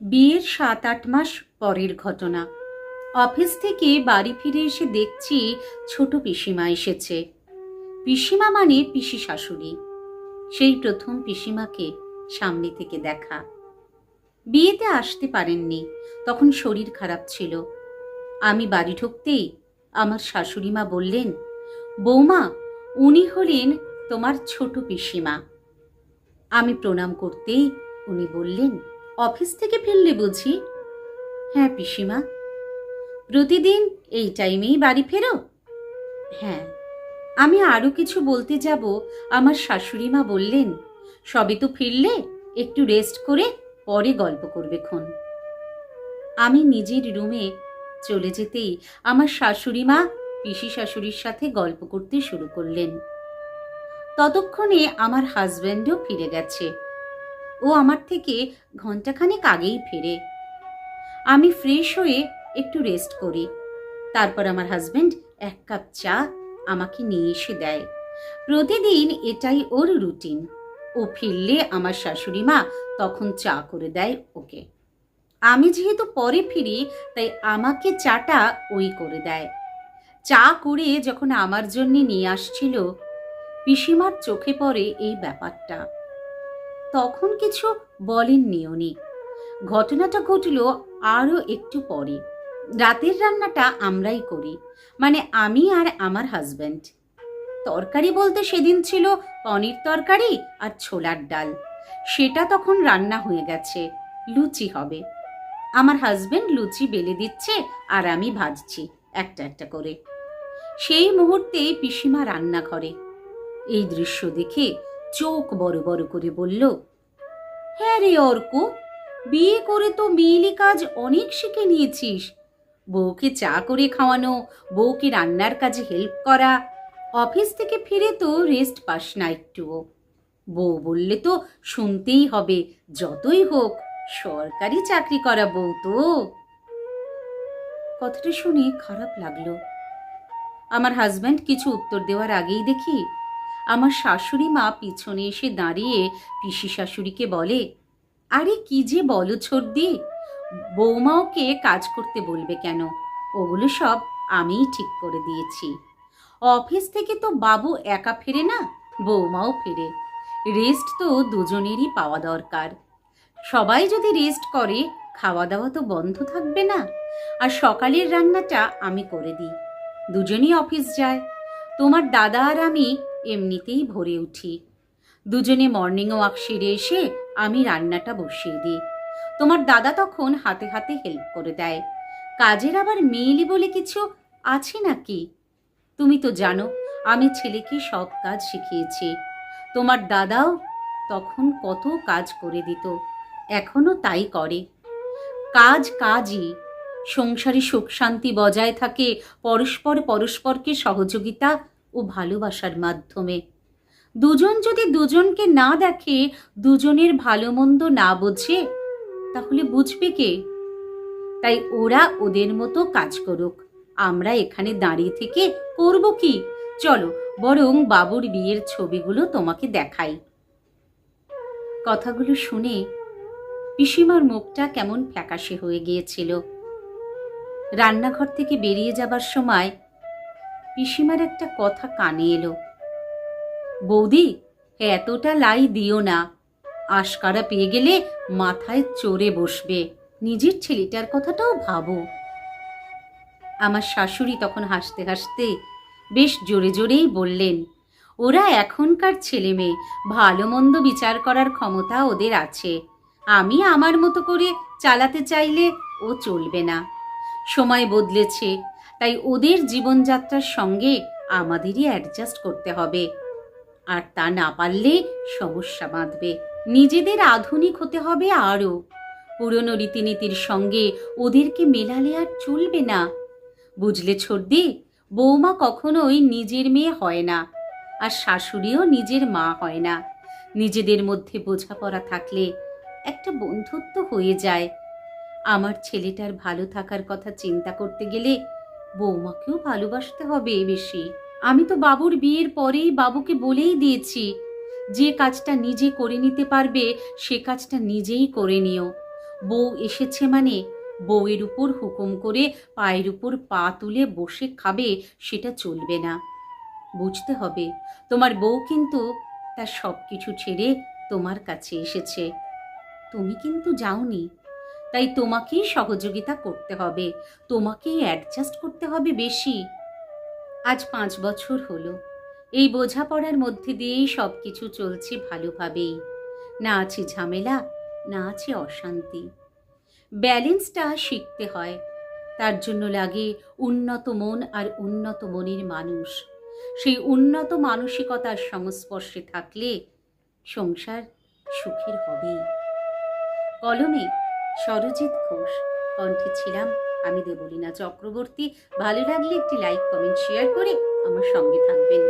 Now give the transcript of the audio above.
বিয়ের ৭-৮ মাস পরের ঘটনা। অফিস থেকে বাড়ি ফিরে এসে দেখছি ছোট পিসিমা এসেছে। পিসিমা মানে পিসি শাশুড়ি। সেই প্রথম পিসিমাকে সামনে থেকে দেখা। বিয়েতে আসতে পারেননি, তখন শরীর খারাপ ছিল। আমি বাড়ি ঢুকতেই আমার শাশুড়ি মা বললেন, বৌমা, উনি হলেন তোমার ছোট পিসিমা। আমি প্রণাম করতেই উনি বললেন, অফিস থেকে ফিরলে বুঝি? হ্যাঁ পিসিমা। প্রতিদিন এই টাইমেই বাড়ি ফেরো? হ্যাঁ। আমি আরো কিছু বলতে যাব, আমার শাশুড়ি মা বললেন, সবে তো ফিরলে, একটু রেস্ট করে পরে গল্প করবে খন। আমি নিজের রুমে চলে যেতেই আমার শাশুড়ি মা পিসি শাশুড়ির সাথে গল্প করতে শুরু করলেন। ততক্ষণে আমার হাজব্যান্ডও ফিরে গেছে। ও আমার থেকে ঘন্টাখানেক আগেই ফেরে। আমি ফ্রেশ হয়ে একটু রেস্ট করি। তারপর আমার হাজবেন্ড 1 কাপ চা আমাকে নিয়ে এসে দেয়। প্রতিদিন এটাই ওর রুটিন। ও ফিরলে আমার শাশুড়ি মা তখন চা করে দেয় ওকে। আমি যেহেতু পরে ফিরি, তাই আমাকে চাটা ওই করে দেয়। চা করে যখন আমার জন্য নিয়ে আসছিল, পিসিমার চোখে পড়ে এই ব্যাপারটা। তখন কিছু বলেননি উনি। ঘটনাটা ঘটল আরও একটু পরে। রাতের রান্নাটা আমরাই করি, মানে আমি আর আমার হাজব্যান্ড। তরকারি বলতে সেদিন ছিল পনির তরকারি আর ছোলার ডাল। সেটা তখন রান্না হয়ে গেছে, লুচি হবে। আমার হাজব্যান্ড লুচি বেলে দিচ্ছে আর আমি ভাজছি একটা একটা করে। সেই মুহূর্তে পিসিমা রান্নাঘরে। এই দৃশ্য দেখে চোখ বড় বড় করে বলল, হ্যাঁ রে অর্ক, বিয়ে করে তো মেয়েলি কাজ অনেক শিখে নিয়েছিস। বউকে চা করে খাওয়ানো, বউকে রান্নার কাজে হেল্প করা। অফিস থেকে ফিরে তো রেস্ট পাস না একটুও। বউ বললে তো শুনতেই হবে, যতই হোক সরকারি চাকরি করা বউ তো। কথাটা শুনে খারাপ লাগলো। আমার হাজব্যান্ড কিছু উত্তর দেওয়ার আগেই দেখি আমার শাশুড়ি মা পিছনে এসে দাঁড়িয়ে পিসি শাশুড়িকে বলে, আরে কি যে বলো ছোটদি, বৌমা ওকে কাজ করতে বলবে কেন? ওগুলো সব আমিই ঠিক করে দিয়েছি। অফিস থেকে তো বাবু একা ফেরে না, বৌমাও ফেরে। রেস্ট তো দুজনেরই পাওয়া দরকার। সবাই যদি রেস্ট করে, খাওয়া দাওয়া তো বন্ধ থাকবে না। আর সকালের রান্নাটা আমি করে দিই, দুজনই অফিস যায়। তোমার দাদা আর আমি এমনিতেই ভোরে উঠি। দুজনে মর্নিং ওয়াক সেরে এসে আমি রান্নাটা বসিয়ে দিই। তোমার দাদা তখন হাতে হাতে হেল্প করে দেয়। কাজের আবার মেয়েলি বলে কিছু আছে নাকি? তুমি তো জানো আমি ছেলেকে সব কাজ শিখিয়েছি। তোমার দাদাও তখন কত কাজ করে দিত, এখনো তাই করে। কাজ কাজই। সংসারে সুখ শান্তি বজায় থাকে পরস্পর পরস্পরকে সহযোগিতা ও ভালোবাসার মাধ্যমে। দুজন যদি দুজনকে না দেখে, দুজনের ভালো মন্দ না বোঝে, তাহলে বুঝবে কে? তাই ওরা ওদের মতো কাজ করুক, আমরা এখানে দাঁড়িয়ে থেকে করব কি? চলো বরং বাবুর বিয়ের ছবিগুলো তোমাকে দেখাই। কথাগুলো শুনে পিসিমার মুখটা কেমন ফ্যাকাশে হয়ে গিয়েছিল। রান্নাঘর থেকে বেরিয়ে যাবার সময় পিসিমার একটা কথা কানে এলো, বৌদি, এতটা লাই দিও না, আশকারা পেয়ে গেলে মাথায় চড়ে বসবে। নিজের ছেলেটার কথাটাও ভাবো। আমার শাশুড়ি তখন হাসতে হাসতে বেশ জোরে জোরেই বললেন, ওরা এখনকার ছেলে মেয়ে, ভালো মন্দ বিচার করার ক্ষমতা ওদের আছে। আমি আমার মতো করে চালাতে চাইলে ও চলবে না। সময় বদলেছে, তাই ওদের জীবনযাত্রার সঙ্গে আমাদেরই অ্যাডজাস্ট করতে হবে। আর তা না পারলে সমস্যা বাঁধবে। নিজেদের আধুনিক হতে হবে আরও। পুরনো রীতিনীতির সঙ্গে ওদেরকে মেলালে আর চলবে না। বুঝলে ছোটদি, বৌমা কখনোই নিজের মেয়ে হয় না, আর শাশুড়িও নিজের মা হয় না। নিজেদের মধ্যে বোঝাপড়া থাকলে একটা বন্ধুত্ব হয়ে যায়। আমার ছেলেটার ভালো থাকার কথা চিন্তা করতে গেলে বৌমাকেও ভালোবাসতে হবে বেশি। আমি তো বাবুর বিয়ের পরেই বাবুকে বলেই দিয়েছি, যে কাজটা নিজে করে নিতে পারবে সে কাজটা নিজেই করে নিও। বউ এসেছে মানে বউয়ের উপর হুকুম করে পায়ের উপর পা তুলে বসে খাবে, সেটা চলবে না। বুঝতে হবে তোমার বউ কিন্তু তার সব কিছু ছেড়ে তোমার কাছে এসেছে, তুমি কিন্তু যাওনি। তাই তোমাকেই সহযোগিতা করতে হবে, তোমাকেই অ্যাডজাস্ট করতে হবে বেশি। আজ 5 বছর হলো এই বোঝাপড়ার মধ্যে দিয়েই সব কিছু চলছে ভালোভাবেই। না আছে ঝামেলা, না আছে অশান্তি। ব্যালেন্সটা শিখতে হয়, তার জন্য লাগে উন্নত মন আর উন্নত মনের মানুষ। সেই উন্নত মানসিকতার সংস্পর্শে থাকলে সংসার সুখের হবেই। কলমে সরজিৎ ঘোষ, কণ্ঠে ছিলাম আমি দেবলীনা চক্রবর্তী। ভালো লাগলে একটি লাইক, কমেন্ট, শেয়ার করে আমার সঙ্গে থাকবেন।